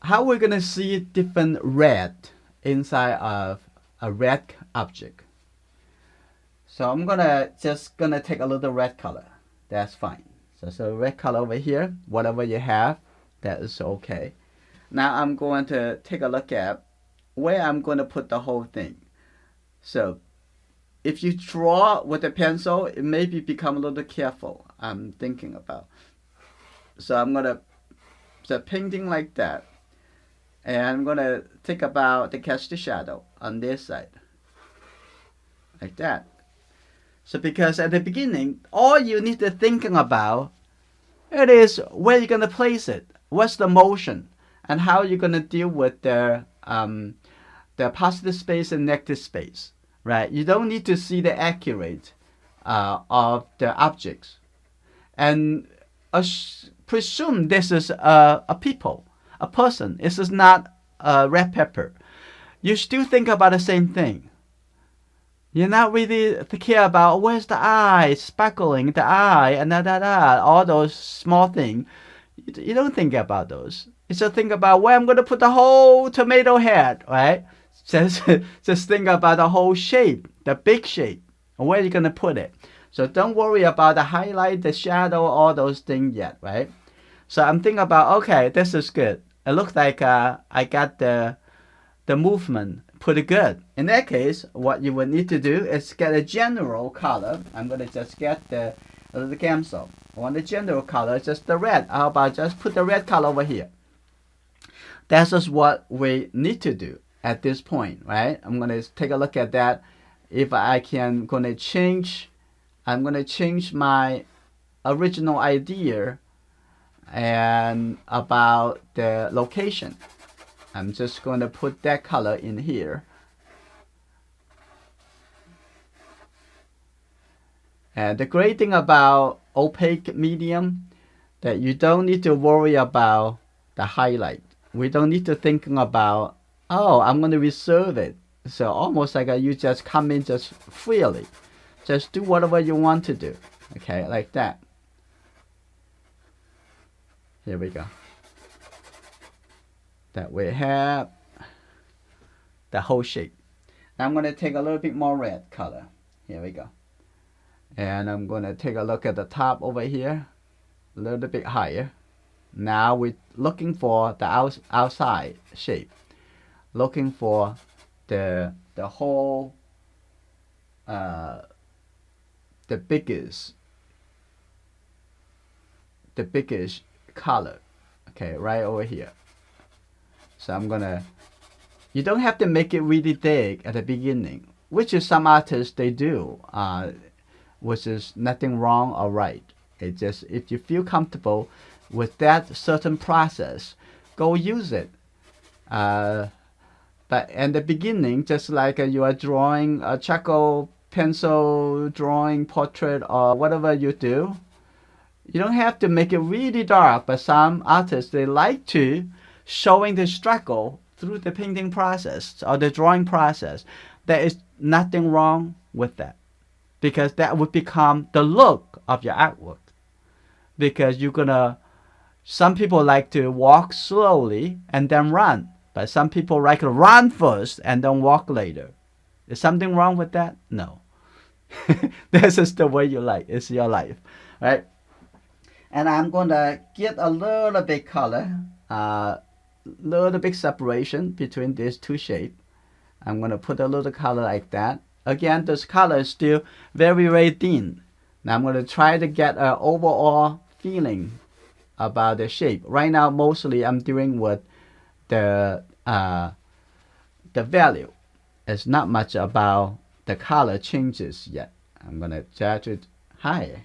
how we're gonna see different red inside of a red object. So I'm just gonna take a little red color. That's fine. So red color over here, whatever you have, that is okay. Now I'm going to take a look at where I'm going to put the whole thing. So if you draw with a pencil, it maybe become a little careful. I'm thinking about. So I'm gonna painting like that, and I'm gonna think about to catch the shadow on this side, like that. So because at the beginning, all you need to thinking about it is where you're gonna place it, what's the motion, and how you're gonna deal with the positive space and negative space, right? You don't need to see the accurate of the objects, and presume this is a people, a person. This is not a red pepper. You still think about the same thing. You're not really to care about where's the eye, sparkling the eye, and all those small things. You don't think about those. You just think about where I'm going to put the whole tomato head, right? Just think about the whole shape, the big shape, and where you're going to put it. So don't worry about the highlight, the shadow, all those things yet, right? So I'm thinking about, okay, this is good. It looks like I got the movement pretty good. In that case, what you would need to do is get a general color. I'm going to just get the camsel. I want the general color, just the red. How about just put the red color over here? That's just what we need to do at this point, right? I'm going to take a look at that. If I can, I'm going to change my original idea and about the location. I'm just going to put that color in here. And the great thing about opaque medium that you don't need to worry about the highlight. We don't need to think about, oh, I'm going to reserve it. So almost like you just come in just freely. Just do whatever you want to do. Okay, like that. Here we go. That we have the whole shape. Now I'm going to take a little bit more red color. Here we go. And I'm going to take a look at the top over here, a little bit higher. Now we're looking for the outside shape, looking for the whole, the biggest color. Okay, right over here. So I'm gonna, you don't have to make it really big at the beginning, which is some artists they do, which is nothing wrong or right. It just, if you feel comfortable with that certain process, go use it. But in the beginning, just like you are drawing a charcoal pencil drawing portrait or whatever you do, you don't have to make it really dark. But some artists, they like to showing the struggle through the painting process or the drawing process. There is nothing wrong with that, because that would become the look of your artwork. Because some people like to walk slowly and then run, but some people like to run first and then walk later. Is something wrong with that? No. This is the way you like. It's your life, right? And I'm going to get a little bit color, little bit separation between these two shapes. I'm going to put a little color like that. Again, this color is still very, very thin. Now I'm going to try to get an overall feeling about the shape. Right now, mostly I'm dealing with the value. It's not much about the color changes yet. I'm going to judge it higher.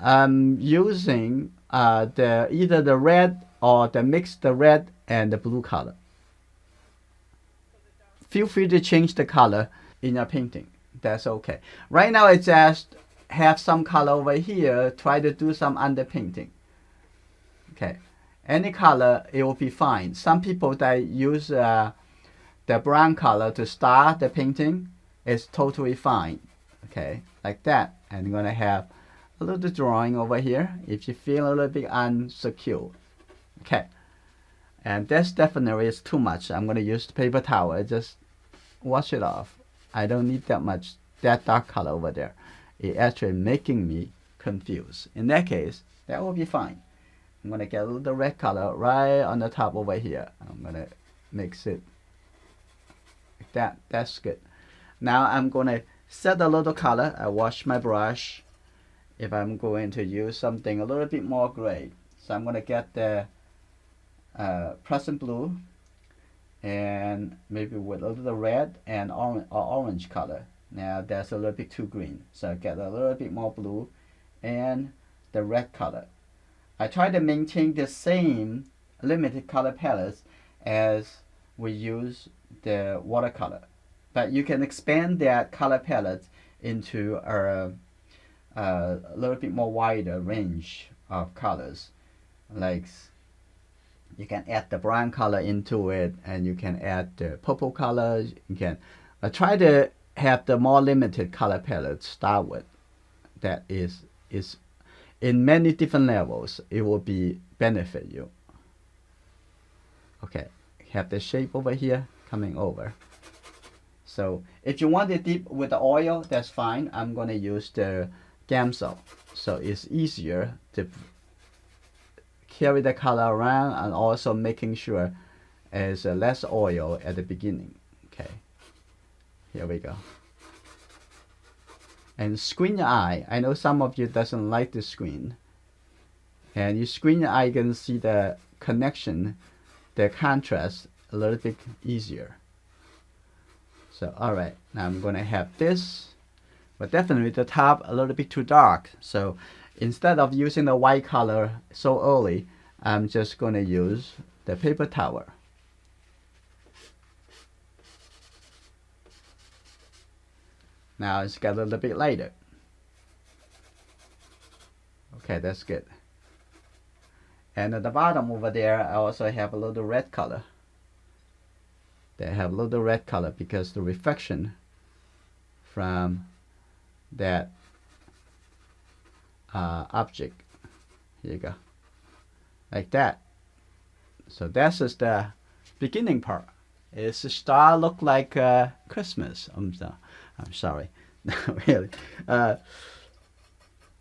I'm using either the red or the mix the red and the blue color. Feel free to change the color in your painting. That's okay. Right now I just have some color over here. Try to do some underpainting. Okay. Any color, it will be fine. Some people that use the brown color to start the painting is totally fine. Okay, like that. And I'm gonna have a little drawing over here if you feel a little bit unsecure. Okay, and this definitely is too much. I'm going to use the paper towel, just wash it off. I don't need that dark color over there. It actually making me confused. In that case, that will be fine. I'm going to get a little red color right on the top over here. I'm going to mix it like that. That's good. Now I'm going to set a little color. I wash my brush. If I'm going to use something a little bit more gray, so I'm going to get the present blue and maybe with a little red and orange color. Now that's a little bit too green, so I get a little bit more blue and the red color. I try to maintain the same limited color palettes as we use the watercolor, but you can expand that color palette into a little bit more wider range of colors. Like you can add the brown color into it, and you can add the purple color. You can try to have the more limited color palette start with. That is in many different levels. It will be benefit you. Okay, have the shape over here coming over. So if you want it deep with the oil, that's fine. I'm going to use the Gamsol, so it's easier to carry the color around, and also making sure there's less oil at the beginning. Okay, here we go. And screen your eye. I know some of you doesn't like the screen, and you screen your eye, you can see the connection, the contrast a little bit easier. So alright, now I'm gonna have this, but definitely the top a little bit too dark. So instead of using the white color so early, I'm just gonna use the paper towel. Now it's got a little bit lighter. Okay, that's good. And at the bottom over there, I also have a little red color. They have a little red color because the reflection from that object. Here you go, like that. So that's just the beginning part. It's the star look like Christmas. I'm sorry, not really.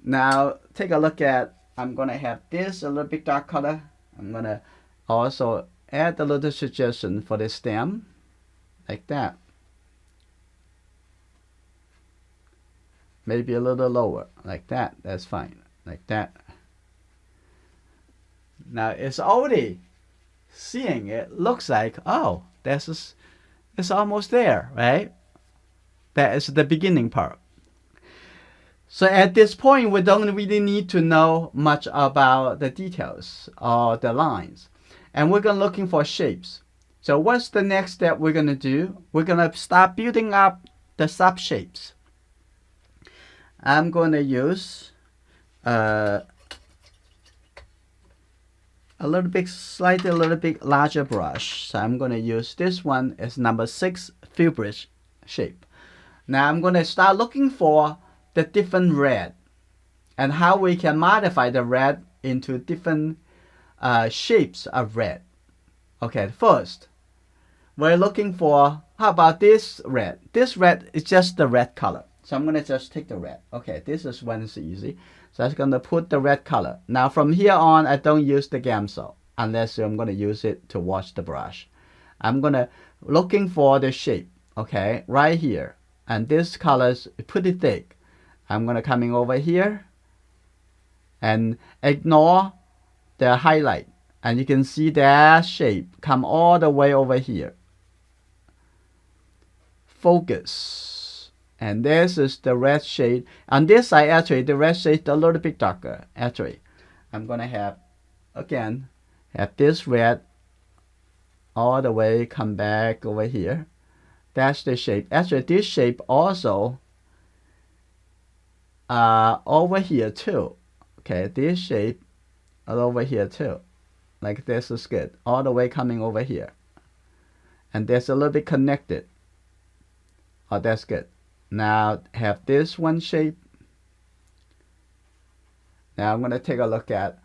Now take a look at. I'm gonna have this a little bit dark color. I'm gonna also add a little suggestion for the stem, like that. Maybe a little lower, like that. That's fine, like that. Now it's already seeing it looks like, oh, it's almost there, right? That is the beginning part. So at this point, we don't really need to know much about the details or the lines. And we're going to looking for shapes. So what's the next step we're going to do? We're going to start building up the sub shapes. I'm going to use a little bit larger brush. So I'm going to use this one as number 6 filbert shape. Now I'm going to start looking for the different red and how we can modify the red into different shapes of red. Okay, first we're looking for, how about this red? This red is just the red color. So I'm going to just take the red. Okay, this is one is easy. So I'm going to put the red color. Now from here on, I don't use the Gamsol unless I'm going to use it to wash the brush. I'm going to looking for the shape, okay, right here. And this color is pretty thick. I'm going to coming over here and ignore the highlight. And you can see that shape come all the way over here. Focus. And this is the red shade. On this side, actually, the red shade is a little bit darker. Actually, I'm going to have, again, have this red all the way come back over here. That's the shape. Actually, this shape also over here too. Okay, this shape over here too. Like this is good. All the way coming over here. And there's a little bit connected. Oh, that's good. Now have this one shape. Now I'm going to take a look at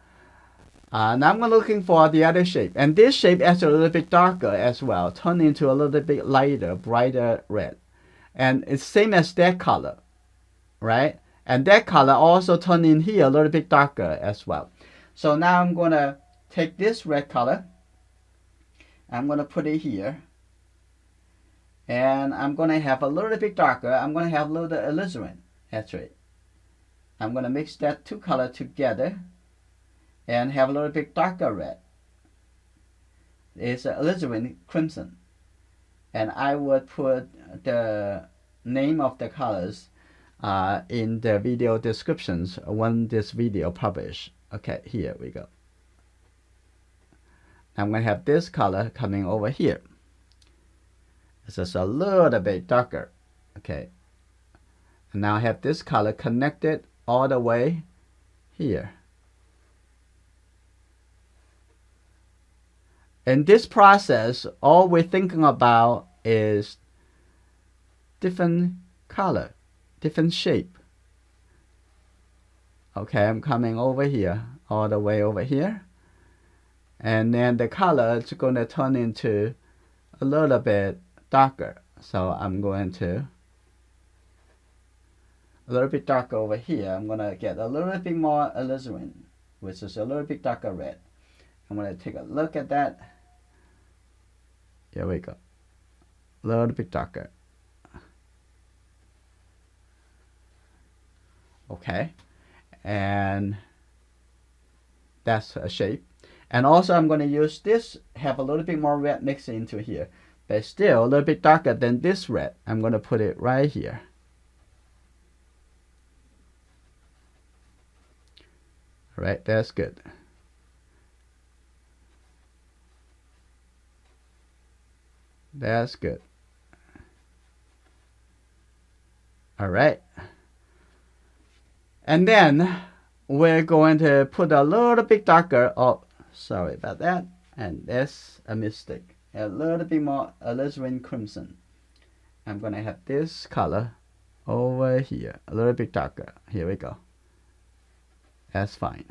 Now I'm looking for the other shape, and this shape is a little bit darker as well, turn into a little bit lighter, brighter red, and it's same as that color, right? And that color also turn in here a little bit darker as well. So now I'm gonna take this red color, I'm gonna put it here, and I'm gonna have a little bit darker. I'm gonna have a little alizarin. That's right. I'm gonna mix that two color together and have a little bit darker red. It's alizarin crimson, and I would put the name of the colors in the video descriptions when this video published. Okay, here we go. I'm going to have this color coming over here. It's just a little bit darker. Okay, and now I have this color connected all the way here. In this process, all we're thinking about is different color, different shape. Okay, I'm coming over here, all the way over here. And then the color is going to turn into a little bit darker. So I'm going to a little bit darker over here. I'm going to get a little bit more alizarin, which is a little bit darker red. I'm going to take a look at that. Here we go. A little bit darker. Okay. And that's a shape. And also I'm going to use this, have a little bit more red mixed into here. But still a little bit darker than this red. I'm going to put it right here. All right, that's good. That's good. All right. And then we're going to put a little bit darker. Oh, sorry about that. And that's a mistake. A little bit more alizarin crimson. I'm going to have this color over here. A little bit darker. Here we go. That's fine.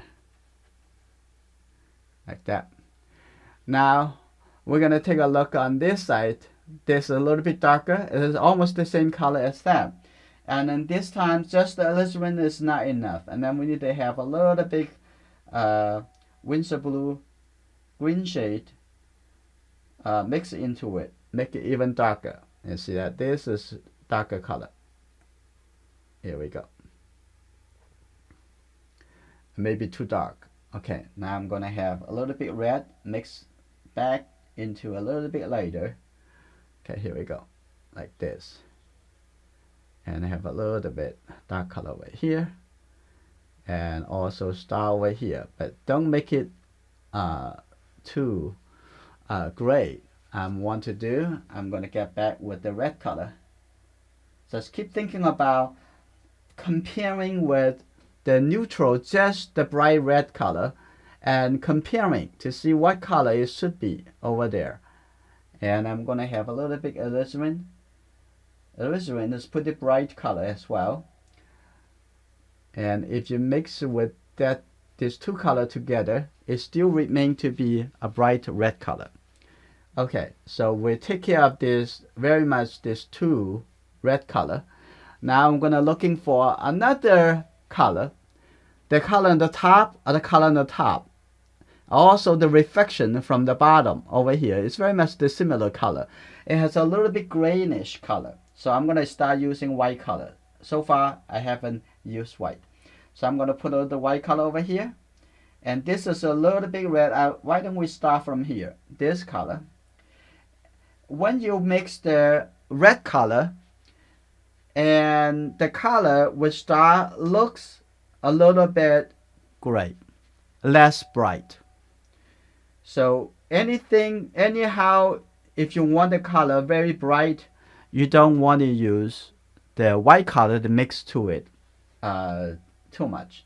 Like that. Now we're going to take a look on this side. This is a little bit darker. It is almost the same color as that. And then this time just the alizarin is not enough. And then we need to have a little bit Windsor blue green shade mix into it. Make it even darker. You see that this is darker color. Here we go. Maybe too dark. Okay, now I'm gonna have a little bit red mixed back into a little bit lighter. Okay, here we go, like this. And I have a little bit dark color over here, and also star over here. But don't make it too gray. I'm gonna get back with the red color. Just keep thinking about comparing with the neutral, just the bright red color, and comparing to see what color it should be over there. And I'm gonna have a little bit alizarin. Alizarin is pretty bright color as well. And if you mix with these two color together, it still remain to be a bright red color. Okay, so we take care of this very much, this two red color. Now I'm gonna looking for another color. The color on the top or the color on the top. Also the reflection from the bottom over here is very much the similar color. It has a little bit greenish color. So I'm gonna start using white color. So far I haven't used white. So I'm gonna put the white color over here. And this is a little bit red. Why don't we start from here? This color. When you mix the red color and the color will start looks a little bit gray, less bright. So anyhow, if you want the color very bright, you don't want to use the white color to mix to it too much.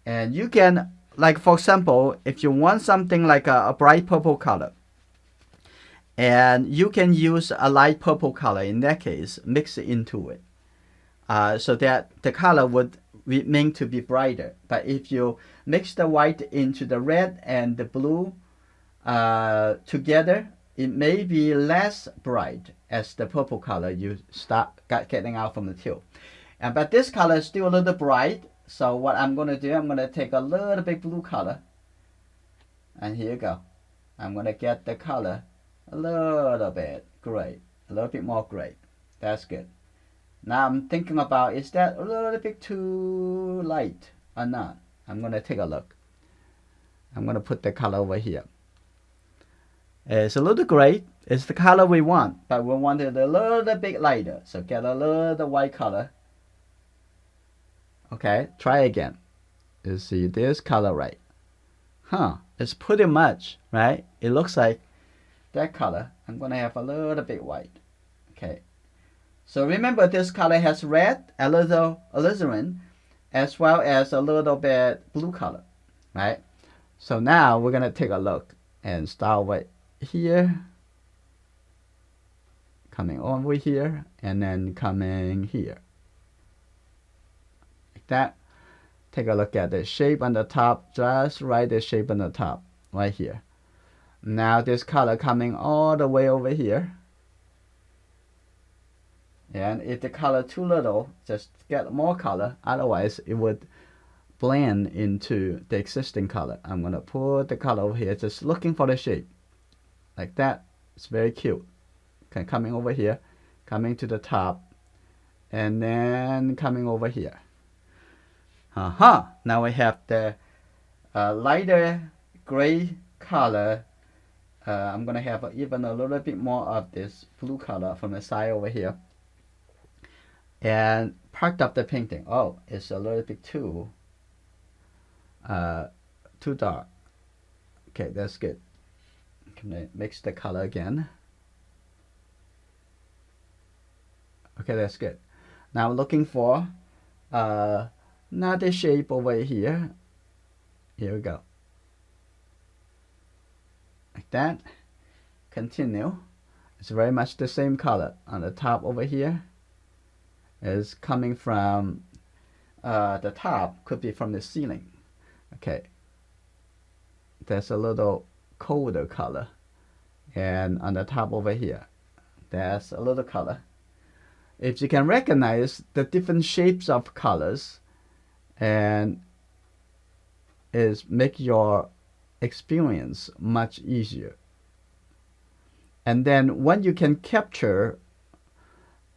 And you can, like for example, if you want something like a bright purple color, and you can use a light purple color in that case, mix it into it. So that the color would meant to be brighter. But if you mix the white into the red and the blue together, it may be less bright as the purple color you start getting out from the tube. But this color is still a little bright. So what I'm going to do, I'm going to take a little bit blue color. And here you go. I'm going to get the color a little bit gray. A little bit more gray. That's good. Now I'm thinking about, is that a little bit too light or not? I'm going to take a look. I'm going to put the color over here. It's a little gray. It's the color we want, but we want it a little bit lighter. So get a little white color. Okay, try again. You see this color right? It's pretty much, right? It looks like that color. I'm going to have a little bit white. Okay. So remember, this color has red, a little alizarin, as well as a little bit blue color, right? So now we're going to take a look and start with here, coming over here, and then coming here. Like that. Take a look at the shape on the top, just right the shape on the top, right here. Now this color coming all the way over here. And if the color too little, just get more color. Otherwise, it would blend into the existing color. I'm going to put the color over here, just looking for the shape. Like that. It's very cute. Okay, coming over here, coming to the top, and then coming over here. Now we have the lighter gray color. I'm going to have even a little bit more of this blue color from the side over here. And part of the painting, it's a little bit too dark. Okay, that's good. Can I mix the color again? Okay, that's good. Now looking for another shape over here. Here we go. Like that. Continue. It's very much the same color on the top over here. Is coming from the top, could be from the ceiling. Okay, there's a little colder color, and on the top over here there's a little color. If you can recognize the different shapes of colors, and is make your experience much easier. And then when you can capture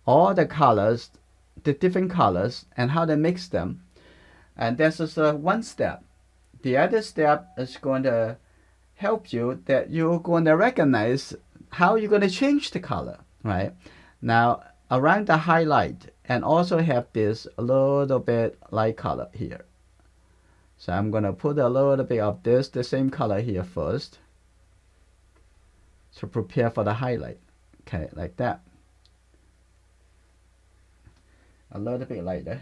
all the colors, the different colors, and how they mix them, and this is one step. The other step is going to help you that you're going to recognize how you're going to change the color, right? Now around the highlight, and also have this a little bit light color here. So I'm going to put a little bit of this, the same color here first, to prepare for the highlight. Okay, like that. A little bit lighter.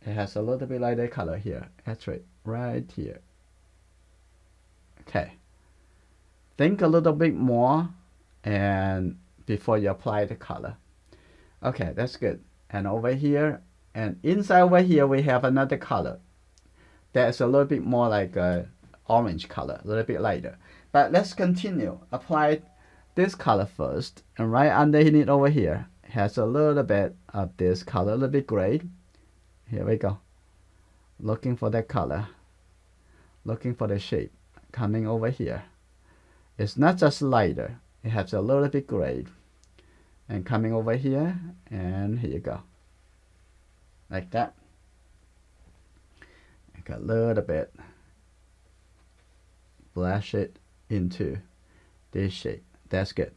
It has a little bit lighter color here. That's right here. Okay. Think a little bit more and before you apply the color. Okay, that's good. And over here, and inside over here, we have another color. That's a little bit more like a orange color, a little bit lighter. But let's continue. Apply this color first, and right underneath over here has a little bit of this color, a little bit gray. Here we go. Looking for that color, looking for the shape. Coming over here, it's not just lighter, it has a little bit gray. And coming over here, and here you go, like that. Like a little bit, blush it into this shape. That's good.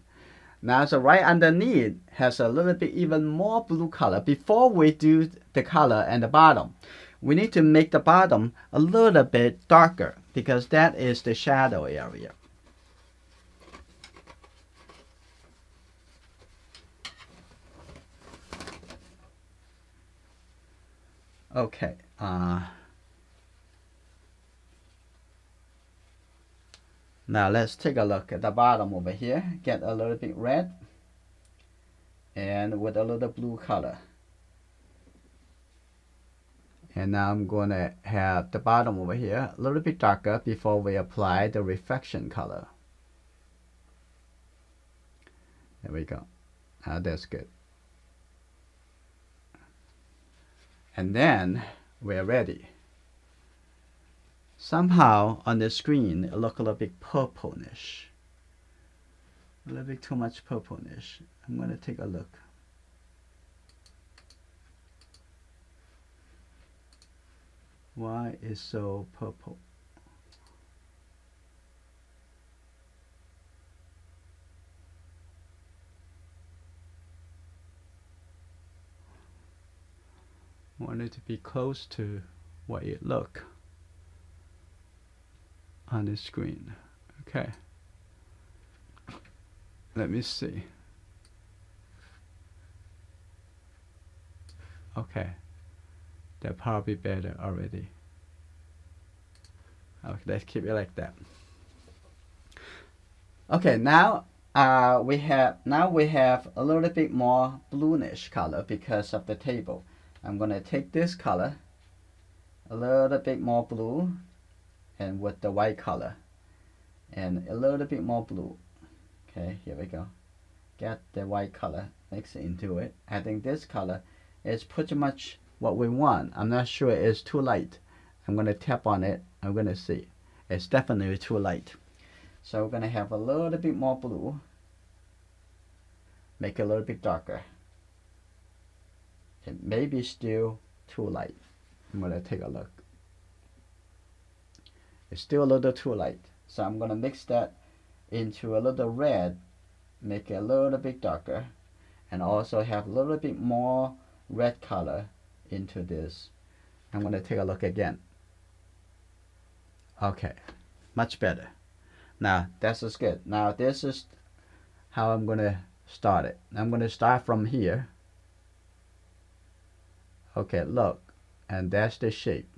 Now, so right underneath has a little bit even more blue color. Before we do the color and the bottom, we need to make the bottom a little bit darker, because that is the shadow area. Okay. Now let's take a look at the bottom over here. Get a little bit red and with a little blue color. And now I'm going to have the bottom over here a little bit darker before we apply the reflection color. There we go. Now that's good. And then we're ready. Somehow on the screen it looks a little bit purplish. A little bit too much purplish. I'm going to take a look. Why is so purple? I want it to be close to what it look on the screen. Okay. Let me see. Okay. They're probably better already. Okay, let's keep it like that. Okay, now we have a little bit more bluish color because of the table. I'm gonna take this color, a little bit more blue, and with the white color, and a little bit more blue. Okay, here we go. Get the white color, mix it into it. I think this color is pretty much what we want. I'm not sure it's too light. I'm gonna tap on it. I'm gonna see. It's definitely too light. So we're gonna have a little bit more blue. Make it a little bit darker. It may be still too light. I'm gonna take a look. It's still a little too light. So I'm gonna mix that into a little red, make it a little bit darker, and also have a little bit more red color into this. I'm going to take a look again. Okay, much better. Now this is good. Now this is how I'm going to start it. I'm going to start from here. Okay, look, and that's the shape,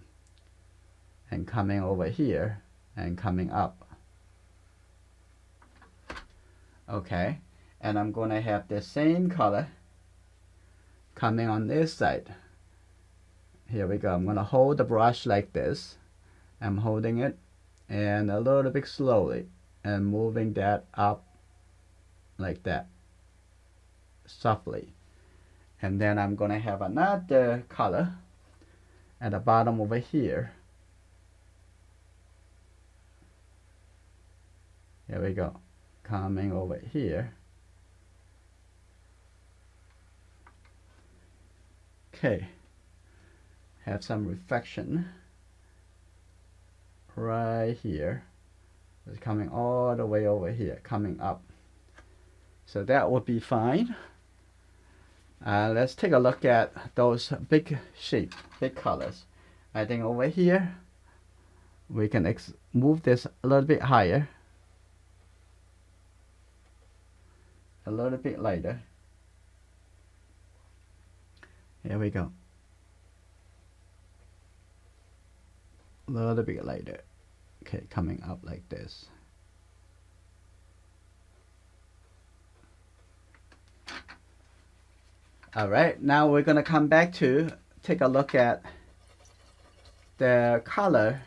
and coming over here and coming up. Okay, and I'm going to have the same color coming on this side. Here we go. I'm going to hold the brush like this. I'm holding it and a little bit slowly and moving that up like that softly. And then I'm going to have another color at the bottom over here. Here we go. Coming over here. Okay. Have some reflection right here. It's coming all the way over here, coming up. So that would be fine. Let's take a look at those big shape, big colors. I think over here we can move this a little bit higher, a little bit lighter. Here we go. A little bit lighter. Okay, coming up like this. All right, now we're gonna come back to take a look at the color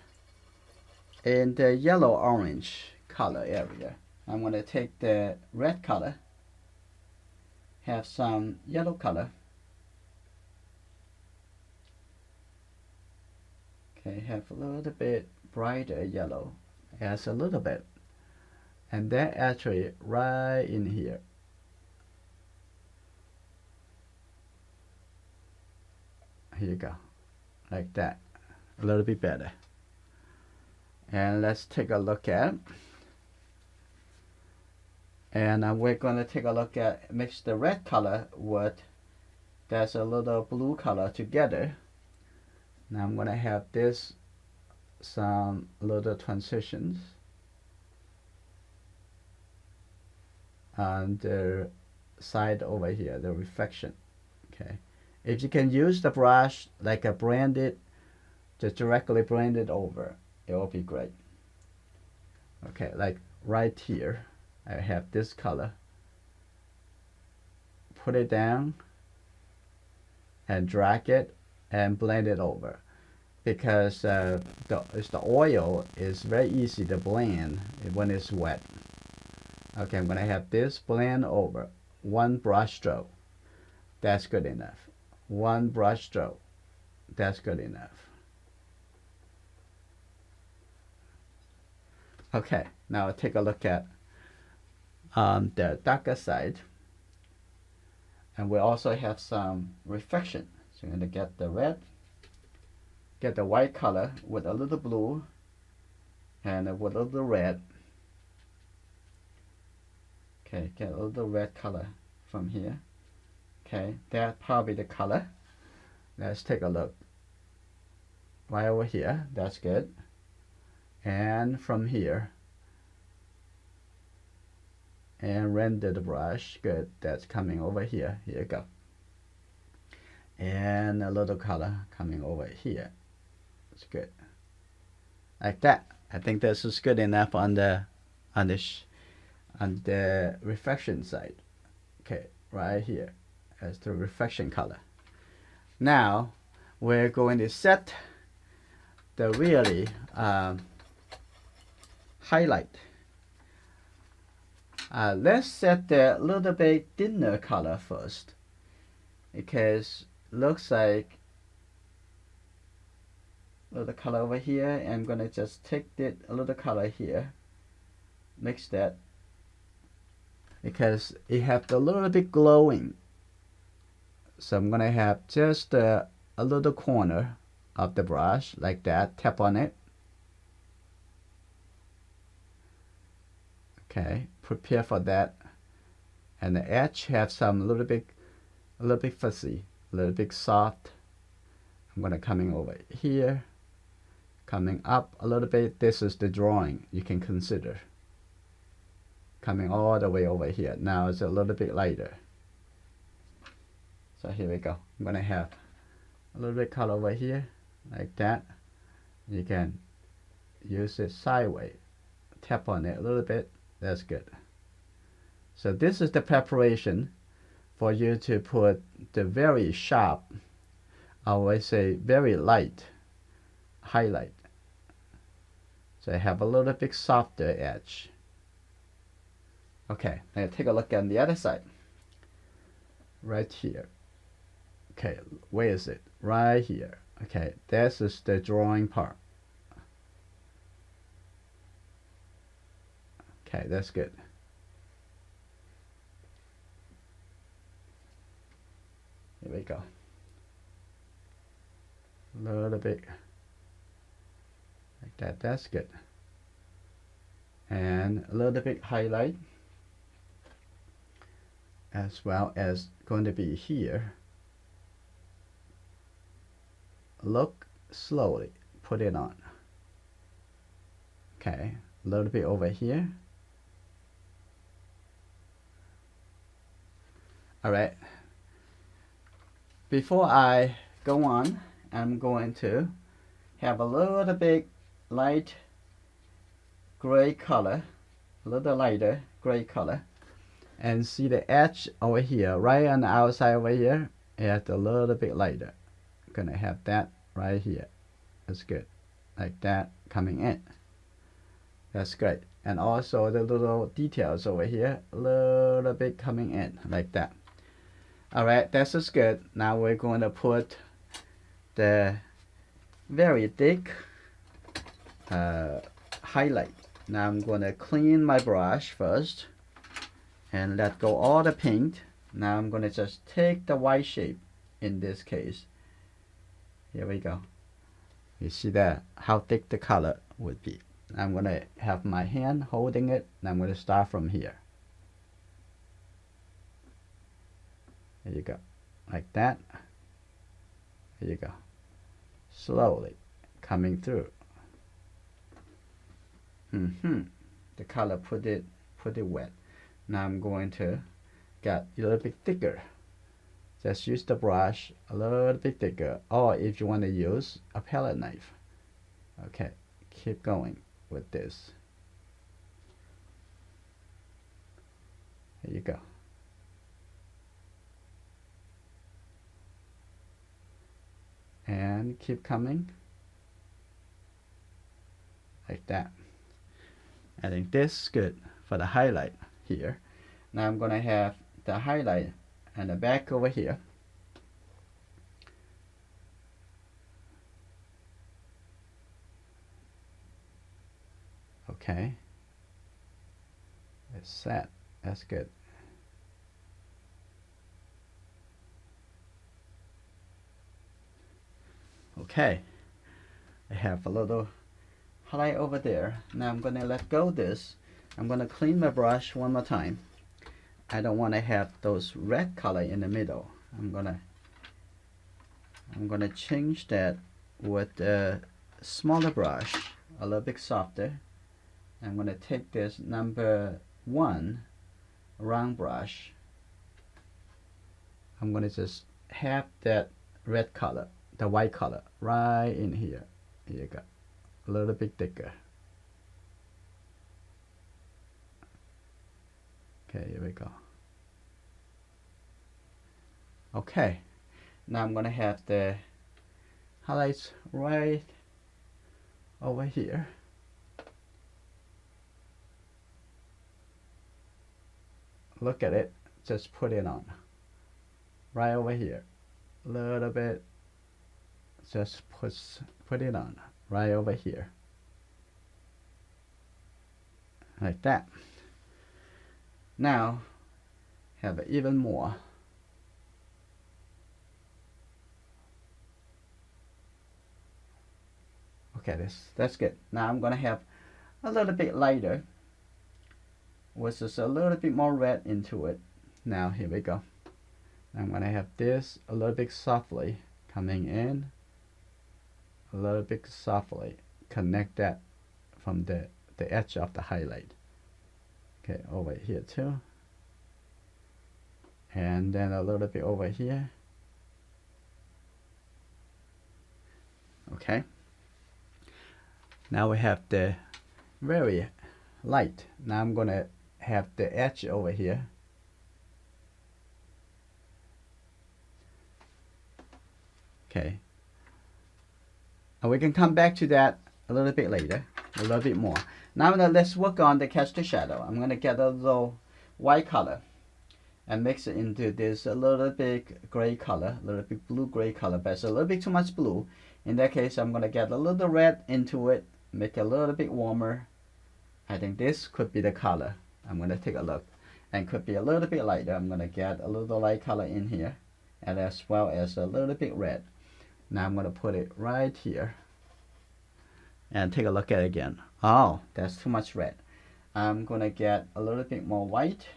in the yellow-orange color area. I'm gonna take the red color, have some yellow color. Okay, have a little bit brighter yellow, as a little bit, and then actually right in here. Here you go, like that, a little bit better. And let's take a look at, and we're going to take a look at, mix the red color with there's a little blue color together. Now I'm going to have this some little transitions on the side over here, the reflection. Okay, if you can use the brush like a branded, just directly blend it over, it will be great. Okay, like right here I have this color, put it down and drag it and blend it over. because the oil is very easy to blend when it's wet. Okay, I'm gonna have this blend over. One brush stroke. That's good enough. One brush stroke. That's good enough. Okay, now take a look at the darker side. And we also have some reflection. So I'm gonna get the red, get the white color with a little blue and with a little red. Okay, get a little red color from here. Okay, that's probably the color. Let's take a look. Right over here, that's good. And from here, and render the brush, good. That's coming over here. Here you go. And a little color coming over here. It's good. Like that. I think this is good enough on the reflection side. Okay, right here as the reflection color. Now we're going to set the really highlight. Let's set the little bit thinner color first, because looks like a little color over here. I'm gonna just take a little color here, mix that, because it have a little bit glowing. So I'm gonna have just a little corner of the brush like that. Tap on it. Okay, prepare for that. And the edge have some a little bit fuzzy, a little bit soft. I'm gonna coming over here, coming up a little bit. This is the drawing you can consider. Coming all the way over here. Now it's a little bit lighter. So here we go. I'm gonna have a little bit color over here, like that. You can use it sideways. Tap on it a little bit. That's good. So this is the preparation for you to put the very sharp, I always say very light highlight. So I have a little bit softer edge. Okay, now take a look at the other side. Right here. Okay, where is it? Right here. Okay, this is the drawing part. Okay, that's good. Here we go. A little bit like that. That's good. And a little bit highlight, as well as going to be here. Look slowly. Put it on. Okay, a little bit over here. All right. Before I go on, I'm going to have a little bit light gray color, a little lighter gray color, and see the edge over here, right on the outside over here, it's a little bit lighter. I'm gonna have that right here. That's good. Like that coming in. That's great. And also the little details over here, a little bit coming in, like that. Alright, that's just good. Now we're going to put the very thick highlight. Now I'm going to clean my brush first and let go all the paint. Now I'm going to just take the white shape in this case. Here we go. You see that, how thick the color would be. I'm going to have my hand holding it, and I'm going to start from here. There you go, like that. There you go. Slowly coming through. The color put it wet. Now I'm going to get a little bit thicker. Just use the brush a little bit thicker, or if you want to use a palette knife. Okay, keep going with this. There you go. And keep coming. like that. I think this is good for the highlight here. Now I'm gonna have the highlight and the back over here. Okay, it's set. That's good. Okay, I have a little highlight over there. Now I'm gonna let go this. I'm gonna clean my brush one more time. I don't want to have those red color in the middle. I'm gonna change that with a smaller brush, a little bit softer. I'm gonna take this number 1 round brush. I'm gonna just have that red color, the white color, right in here. Here you go, a little bit thicker. Okay, here we go. Okay, now I'm gonna have the highlights right over here. Look at it, just put it on right over here, a little bit, just put it on right over here, like that. Now have even more. Okay, that's good. Now I'm gonna have a little bit lighter with just a little bit more red into it. Now here we go. I'm gonna have this a little bit softly coming in, a little bit softly connect that from the edge of the highlight. Okay, over here too, and then a little bit over here. Okay, now we have the very light. Now I'm gonna have the edge over here. Okay, and we can come back to that a little bit later, a little bit more. Now let's work on the catch the shadow. I'm gonna get a little white color and mix it into this a little bit gray color, a little bit blue gray color, but it's a little bit too much blue. In that case, I'm gonna get a little red into it, make it a little bit warmer. I think this could be the color. I'm gonna take a look, and could be a little bit lighter. I'm gonna get a little light color in here, and as well as a little bit red. Now I'm gonna put it right here, and take a look at it again. Oh, that's too much red. I'm gonna get a little bit more white,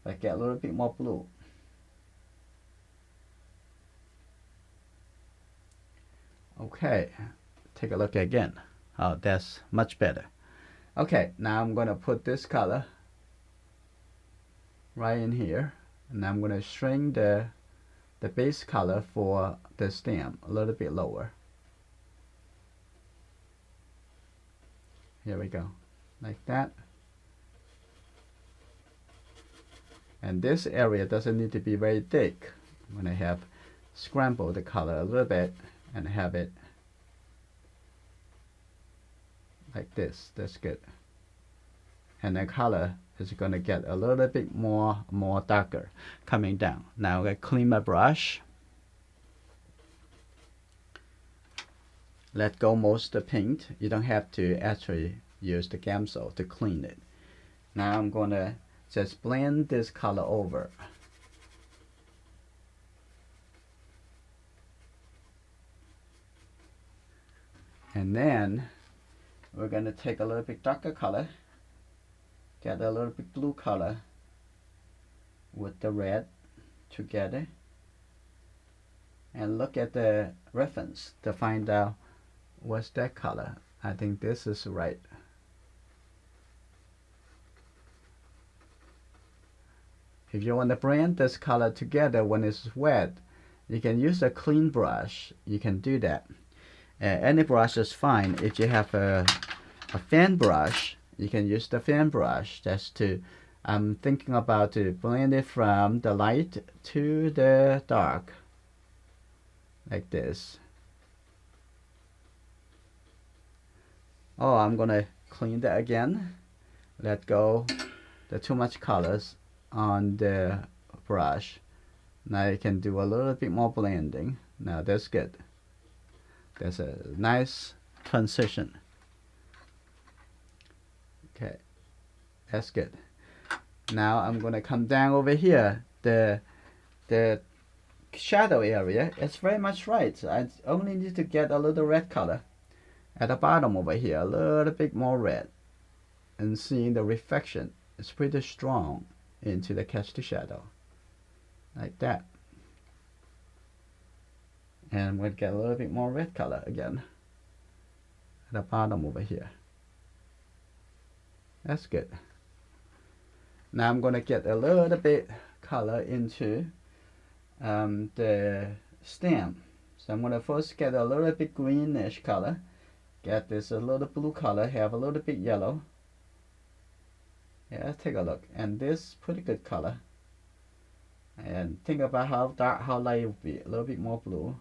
but get a little bit more blue. Okay, take a look again. Oh, that's much better. Okay, now I'm gonna put this color right in here, and I'm gonna shrink the base color for the stem a little bit lower. Here we go, like that. And this area doesn't need to be very thick. I'm gonna have scramble the color a little bit and have it like this. That's good. And the color is gonna get a little bit more darker coming down. Now I'm gonna clean my brush. Let go most of the paint. You don't have to actually use the Gamsol to clean it. Now I'm gonna just blend this color over. And then we're gonna take a little bit darker color, get a little bit blue color with the red together, and look at the reference to find out what's that color. I think this is right. If you want to blend this color together when it's wet, you can use a clean brush. You can do that. Any brush is fine. If you have a fan brush, you can use the fan brush. That's to, I'm thinking about to blend it from the light to the dark, like this. Oh, I'm gonna clean that again. Let go the too much colors on the brush. Now you can do a little bit more blending. Now that's good. That's a nice transition. Okay, that's good. Now I'm gonna come down over here. The shadow area is very much right. I only need to get a little red color at the bottom over here, a little bit more red, and seeing the reflection is pretty strong into the cast shadow, like that. And we'll get a little bit more red color again at the bottom over here. That's good. Now I'm gonna get a little bit color into the stem. So I'm gonna first get a little bit greenish color, get this a little blue color, have a little bit yellow. Yeah, let's take a look. And this pretty good color. And think about how dark, how light it will be. A little bit more blue.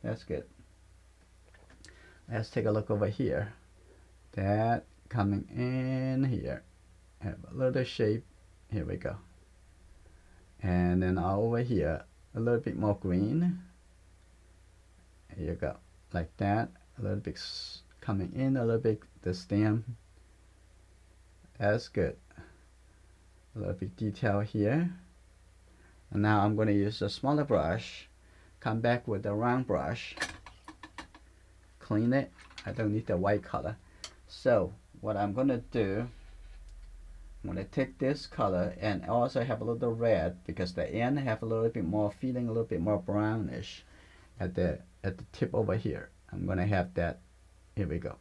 That's good. Let's take a look over here. That coming in here. Have a little shape. Here we go. And then over here, a little bit more green. Here you go. Like that. A little bit coming in, a little bit the stem. That's good. A little bit detail here. And now I'm going to use a smaller brush. Come back with the round brush. Clean it. I don't need the white color. So what I'm going to do, I'm going to take this color and also have a little red, because the end have a little bit more feeling, a little bit more brownish at the tip over here. I'm going to have that. Here we go.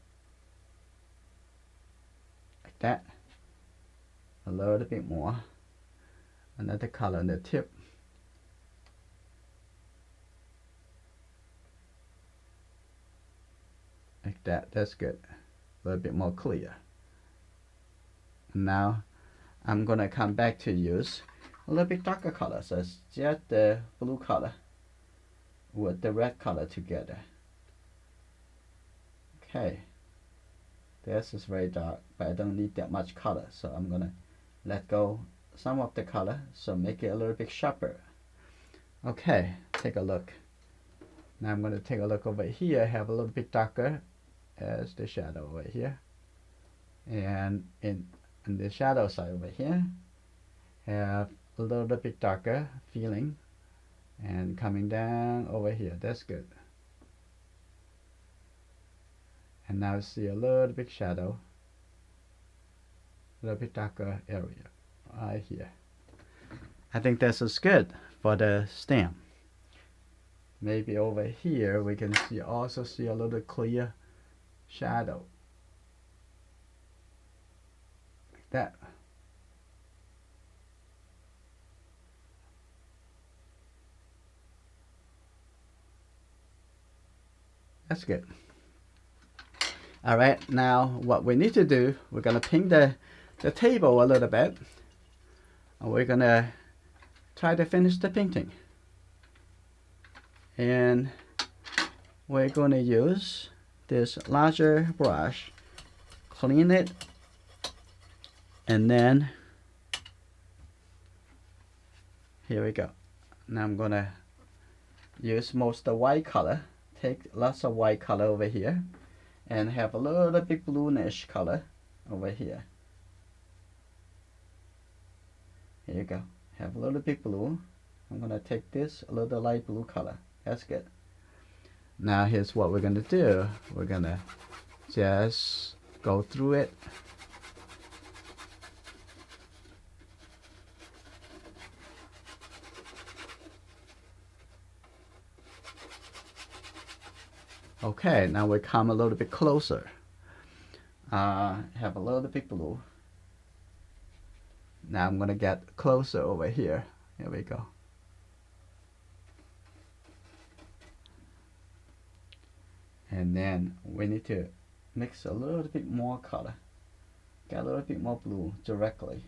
Like that. A little bit more. Another color on the tip. Like that. That's good. A little bit more clear. Now I'm gonna come back to use a little bit darker color. So it's just the blue color with the red color together. Okay. This is very dark, but I don't need that much color, so I'm gonna let go some of the color, so make it a little bit sharper. Okay, take a look. Now I'm gonna take a look over here, have a little bit darker as the shadow over here, and in the shadow side over here, have a little bit darker feeling, and coming down over here. That's good. And now see a little bit shadow, a little bit darker area right here. I think this is good for the stem. Maybe over here we can also see a little clear shadow, like that. That's good. All right, now what we need to do, we're gonna paint the table a little bit, and we're gonna try to finish the painting. And we're gonna use this larger brush, clean it, and then here we go. Now I'm gonna use most of the white color, take lots of white color over here, and have a little bit bluish color over here. Here you go. Have a little bit blue. I'm gonna take this a little light blue color. That's good. Now here's what we're gonna do. We're gonna just go through it. Okay, now we come a little bit closer. Have a little bit blue. Now I'm gonna get closer over here. Here we go. And then we need to mix a little bit more color. Get a little bit more blue directly.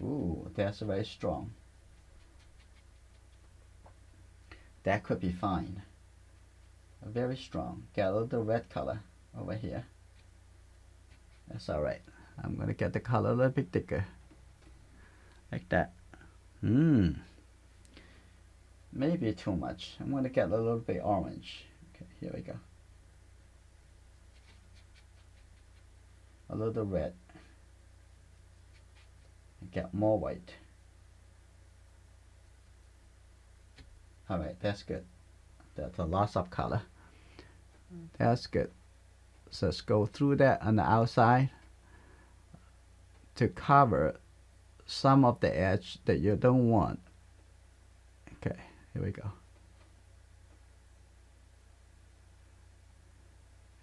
Ooh, that's very strong. That could be fine. Very strong. Get a little red color over here. That's all right. I'm gonna get the color a little bit thicker, like that. Maybe too much. I'm gonna get a little bit orange. Okay, here we go. A little red. Get more white. All right, that's good. That's a lot of color. That's good. So let's go through that on the outside to cover some of the edge that you don't want. Okay, here we go.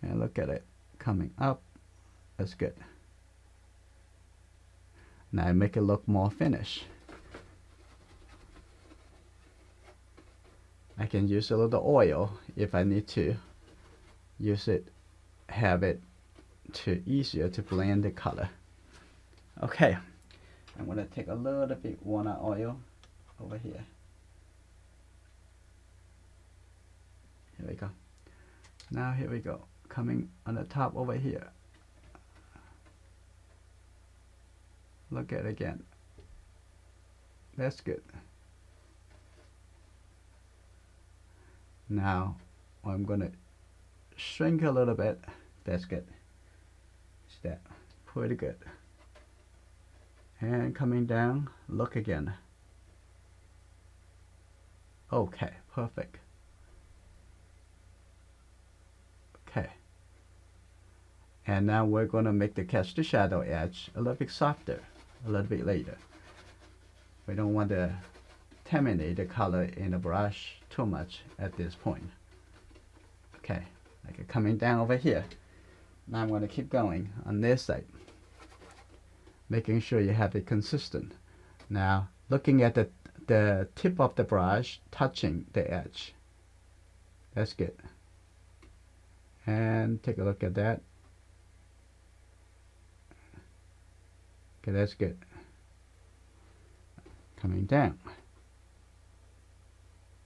And look at it coming up. That's good. Now make it look more finished. I can use a little oil if I need to use it, have it to easier to blend the color. Okay, I'm gonna take a little bit walnut oil over here. Here we go. Now here we go, coming on the top over here. Look at it again. That's good. Now I'm gonna shrink a little bit. That's good. Is that pretty good? And coming down, look again. Okay, perfect. Okay. And now we're gonna make the catch the shadow edge a little bit softer, a little bit later. We don't want to contaminate the color in the brush too much at this point. Okay, like coming down over here. Now I'm going to keep going on this side, making sure you have it consistent. Now looking at the tip of the brush touching the edge. That's good. And take a look at that. Okay, that's good. Coming down.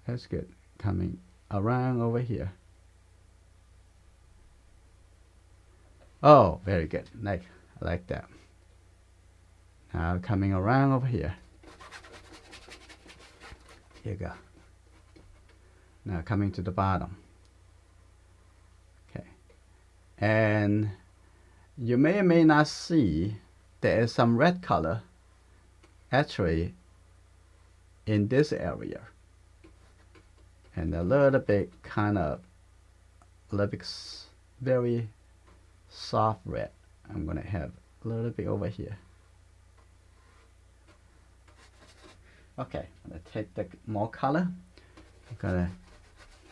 That's good. Coming around over here. Oh, very good. I like that. Now coming around over here. Here you go. Now coming to the bottom. Okay. And you may or may not see there is some red color actually in this area. And a little bit very soft red. I'm gonna have a little bit over here. Okay, I'm gonna take the more color. I'm gonna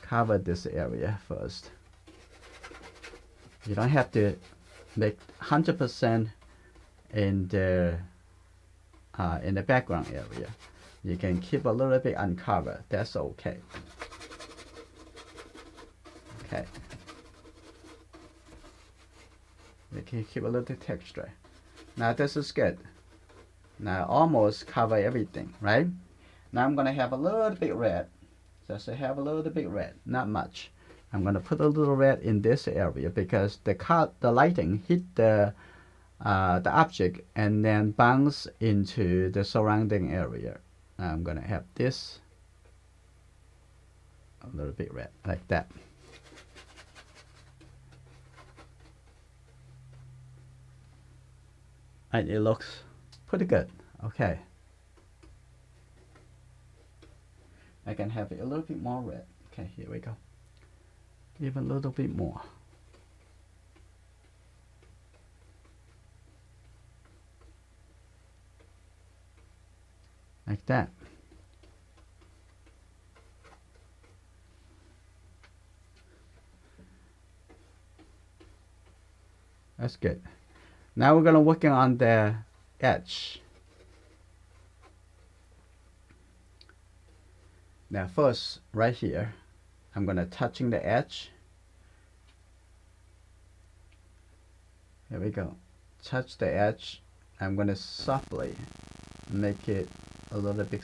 cover this area first. You don't have to make 100% in the background area. You can keep a little bit uncovered. That's okay. Okay. You can keep a little texture. Now this is good. Now almost cover everything, right? Now I'm gonna have a little bit red. Just have a little bit red, not much. I'm gonna put a little red in this area because the lighting hit the object and then bounce into the surrounding area. Now I'm gonna have this a little bit red, like that. And it looks pretty good. Okay. I can have it a little bit more red. Okay, here we go. Even a little bit more. Like that. That's good. Now we're gonna work on the edge. Now first, right here, I'm gonna touching the edge. Here we go. Touch the edge. I'm gonna softly make it a little bit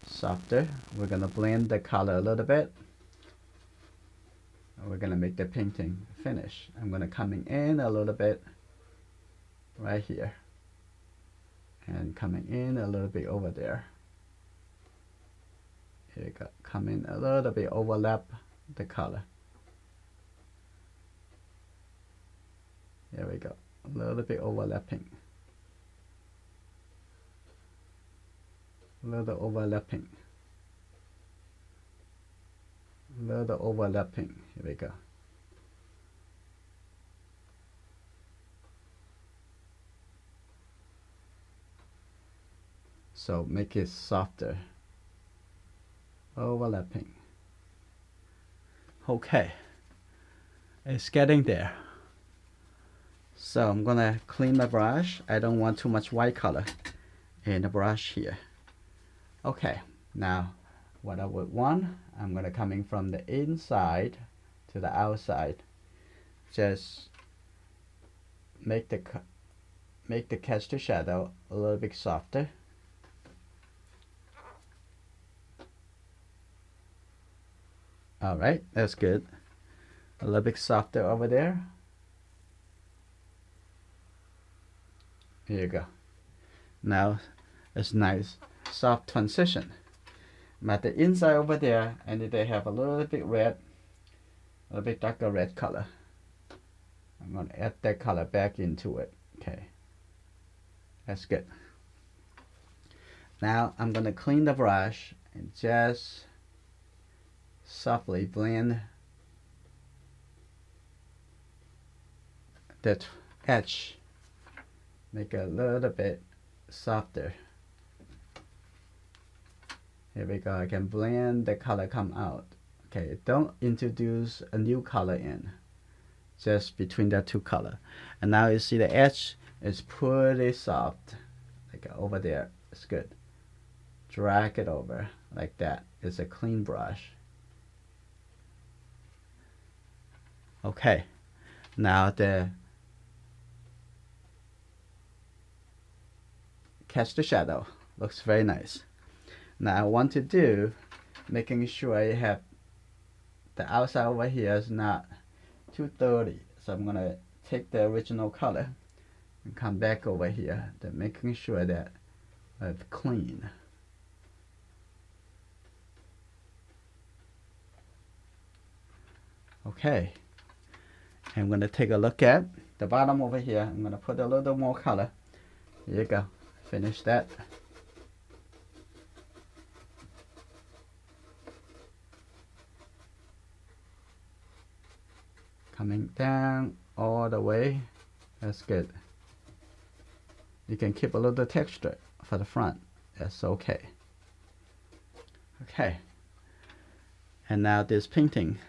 softer. We're gonna blend the color a little bit. We're gonna make the painting finish. I'm gonna coming in a little bit right here and coming in a little bit over there. Here we go. Come in a little bit, overlap the color. There we go. A little bit overlapping. A little overlapping. A little overlapping. Here we go. So make it softer. Overlapping. Okay. It's getting there. So I'm gonna clean my brush. I don't want too much white color in the brush here. Okay, now what I would want, I'm gonna coming from the inside to the outside. Just make the catch to shadow a little bit softer. All right, that's good. A little bit softer over there. Here you go. Now it's nice soft transition. But the inside over there, and they have a little bit red, a little bit darker red color. I'm going to add that color back into it. Okay, that's good. Now I'm going to clean the brush and just softly blend that edge. Make it a little bit softer. Here we go. I can blend the color come out. Okay, don't introduce a new color in. Just between the two color. And now you see the edge is pretty soft. Like over there. It's good. Drag it over like that. It's a clean brush. Okay. Now the catch the shadow. Looks very nice. Now I want to do, making sure I have the outside over here is not too dirty. So I'm gonna take the original color and come back over here, then making sure that it's clean. Okay. I'm gonna take a look at the bottom over here. I'm gonna put a little more color. Here you go. Finish that. Coming down all the way. That's good. You can keep a little texture for the front. That's okay. Okay. And now this painting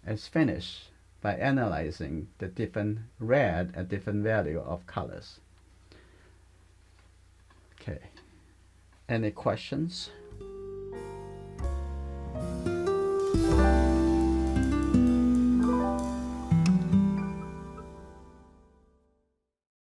is finished by analyzing the different red and different value of colors. Okay. Any questions?